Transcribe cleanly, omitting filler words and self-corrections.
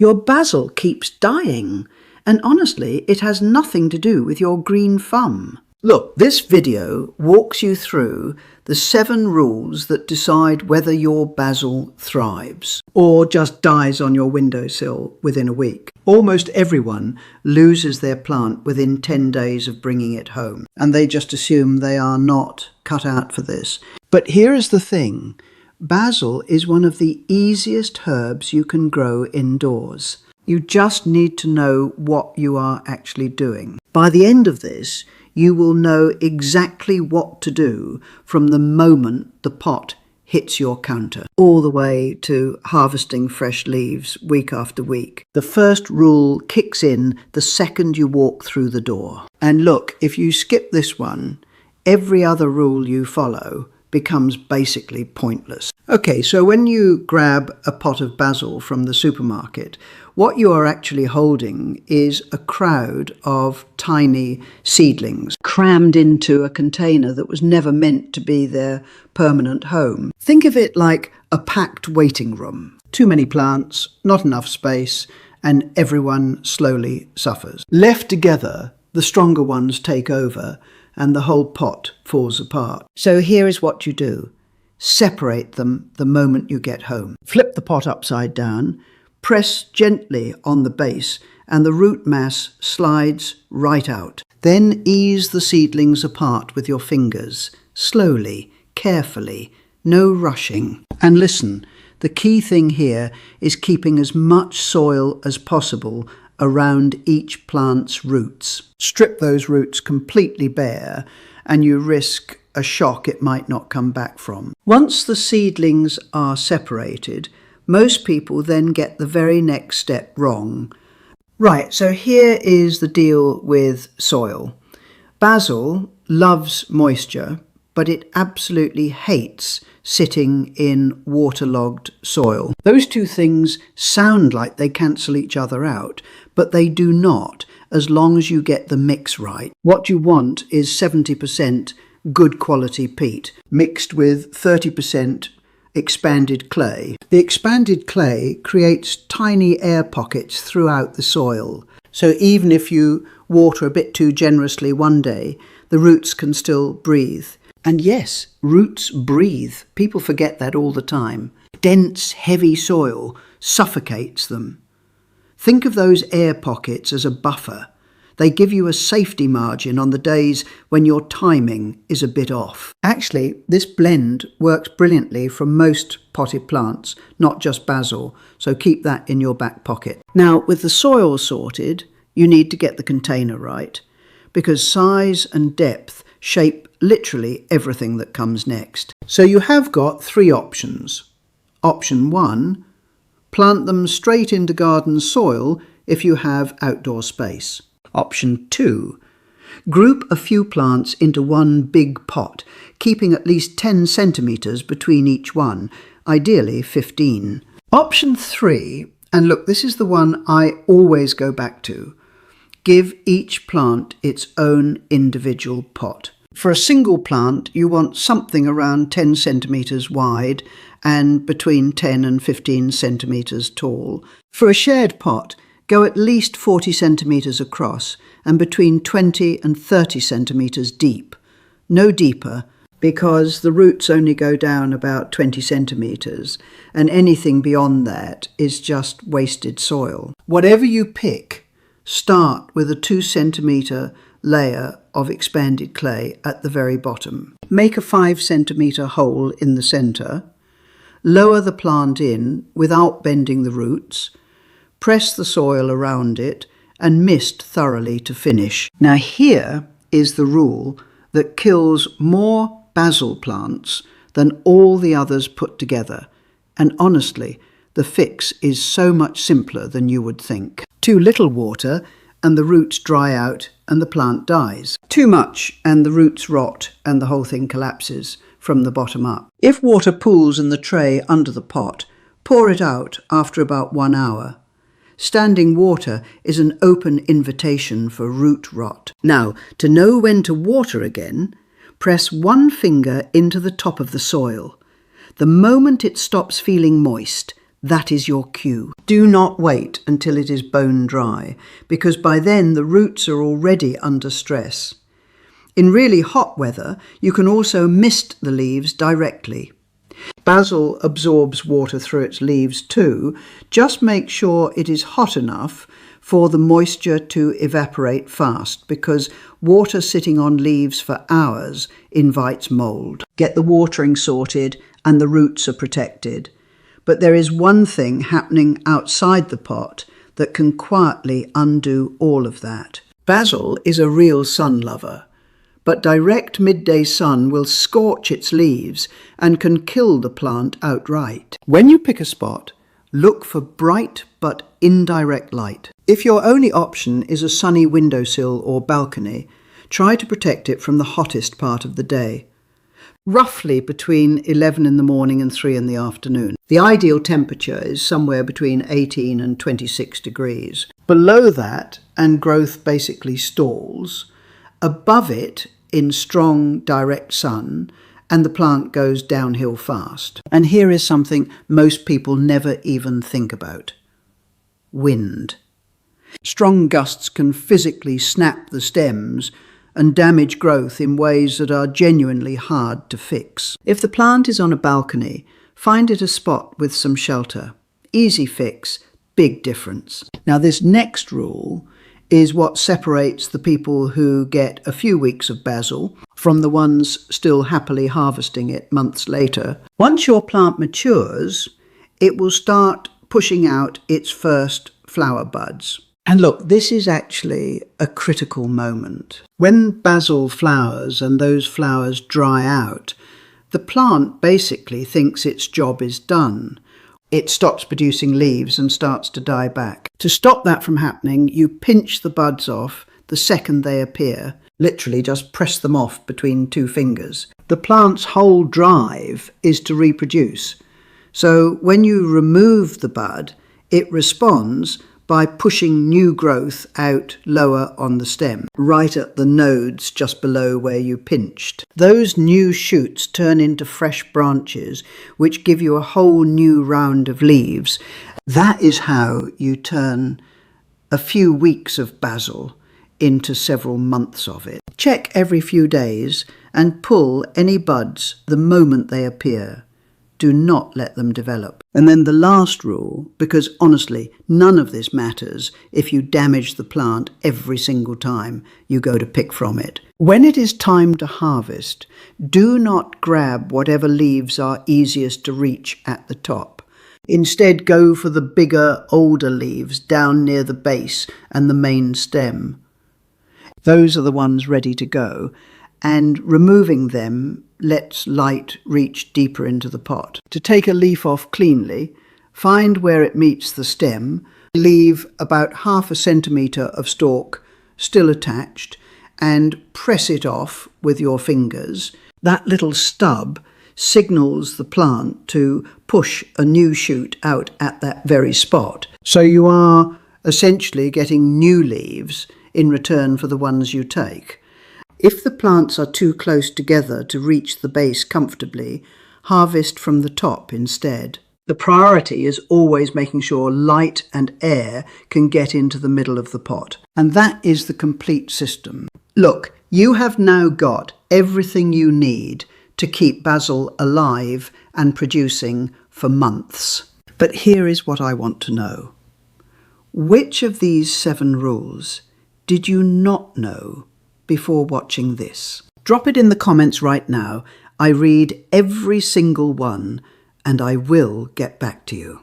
Your basil keeps dying, and honestly, it has nothing to do with your green thumb. Look, this video walks you through the 7 rules that decide whether your basil thrives or just dies on your windowsill within a week. Almost everyone loses their plant within 10 days of bringing it home, and they just assume they are not cut out for this. But here is the thing. Basil is one of the easiest herbs you can grow indoors. You just need to know what you are actually doing. By the end of this, you will know exactly what to do from the moment the pot hits your counter, all the way to harvesting fresh leaves week after week. The first rule kicks in the second you walk through the door. And look, if you skip this one, every other rule you follow becomes basically pointless. Okay, so when you grab a pot of basil from the supermarket, what you are actually holding is a crowd of tiny seedlings crammed into a container that was never meant to be their permanent home. Think of it like a packed waiting room. Too many plants, not enough space, and everyone slowly suffers. Left together, the stronger ones take over, and the whole pot falls apart. So here is what you do. Separate them the moment you get home. Flip the pot upside down, press gently on the base, and the root mass slides right out. Then ease the seedlings apart with your fingers, slowly, carefully, no rushing. And listen, the key thing here is keeping as much soil as possible around each plant's roots. Strip those roots completely bare and you risk a shock it might not come back from. Once the seedlings are separated, most people then get the very next step wrong. Right, so here is the deal with soil. Basil loves moisture, but it absolutely hates sitting in waterlogged soil. Those two things sound like they cancel each other out, but they do not, as long as you get the mix right. What you want is 70% good quality peat, mixed with 30% expanded clay. The expanded clay creates tiny air pockets throughout the soil, so even if you water a bit too generously one day, the roots can still breathe. And yes, roots breathe. People forget that all the time. Dense, heavy soil suffocates them. Think of those air pockets as a buffer. They give you a safety margin on the days when your timing is a bit off. Actually, this blend works brilliantly for most potted plants, not just basil, so keep that in your back pocket. Now, with the soil sorted, you need to get the container right, because size and depth shape literally everything that comes next. So you have got 3 options. Option 1, plant them straight into garden soil if you have outdoor space. Option 2, group a few plants into one big pot, keeping at least 10 centimetres between each one, ideally 15. Option 3, and look, this is the one I always go back to, give each plant its own individual pot. For a single plant, you want something around 10 centimetres wide and between 10 and 15 centimetres tall. For a shared pot, go at least 40 centimetres across and between 20 and 30 centimetres deep. No deeper, because the roots only go down about 20 centimetres, and anything beyond that is just wasted soil. Whatever you pick, start with a 2 centimetre layer of expanded clay at the very bottom. Make a 5 centimetre hole in the centre. Lower the plant in without bending the roots. Press the soil around it and mist thoroughly to finish. Now here is the rule that kills more basil plants than all the others put together. And honestly, the fix is so much simpler than you would think. Too little water and the roots dry out and the plant dies. Too much and the roots rot and the whole thing collapses from the bottom up. If water pools in the tray under the pot, pour it out after about 1 hour. Standing water is an open invitation for root rot. Now, to know when to water again, press one finger into the top of the soil. The moment it stops feeling moist, that is your cue. Do not wait until it is bone dry, because by then the roots are already under stress. In really hot weather, you can also mist the leaves directly. Basil absorbs water through its leaves too. Just make sure it is hot enough for the moisture to evaporate fast, because water sitting on leaves for hours invites mould. Get the watering sorted and the roots are protected. But there is one thing happening outside the pot that can quietly undo all of that. Basil is a real sun lover, but direct midday sun will scorch its leaves and can kill the plant outright. When you pick a spot, look for bright but indirect light. If your only option is a sunny windowsill or balcony, try to protect it from the hottest part of the day, roughly between 11 in the morning and 3 in the afternoon. The ideal temperature is somewhere between 18 and 26 degrees. Below that, and growth basically stalls. Above it, in strong direct sun, and the plant goes downhill fast. And here is something most people never even think about. Wind. Strong gusts can physically snap the stems and damage growth in ways that are genuinely hard to fix. If the plant is on a balcony, find it a spot with some shelter. Easy fix, big difference. Now this next rule is what separates the people who get a few weeks of basil from the ones still happily harvesting it months later. Once your plant matures, it will start pushing out its first flower buds. And look, this is actually a critical moment. When basil flowers and those flowers dry out, the plant basically thinks its job is done. It stops producing leaves and starts to die back. To stop that from happening, you pinch the buds off the second they appear. Literally just press them off between 2 fingers. The plant's whole drive is to reproduce. So when you remove the bud, it responds by pushing new growth out lower on the stem, right at the nodes just below where you pinched. Those new shoots turn into fresh branches, which give you a whole new round of leaves. That is how you turn a few weeks of basil into several months of it. Check every few days and pull any buds the moment they appear. Do not let them develop. And then the last rule, because honestly, none of this matters if you damage the plant every single time you go to pick from it. When it is time to harvest, do not grab whatever leaves are easiest to reach at the top. Instead, go for the bigger, older leaves down near the base and the main stem. Those are the ones ready to go, and removing them lets light reach deeper into the pot. To take a leaf off cleanly, find where it meets the stem, leave about ½ centimetre of stalk still attached, and press it off with your fingers. That little stub signals the plant to push a new shoot out at that very spot. So you are essentially getting new leaves in return for the ones you take. If the plants are too close together to reach the base comfortably, harvest from the top instead. The priority is always making sure light and air can get into the middle of the pot. And that is the complete system. Look, you have now got everything you need to keep basil alive and producing for months. But here is what I want to know. Which of these 7 rules did you not know before watching this? Drop it in the comments right now. I read every single one and I will get back to you.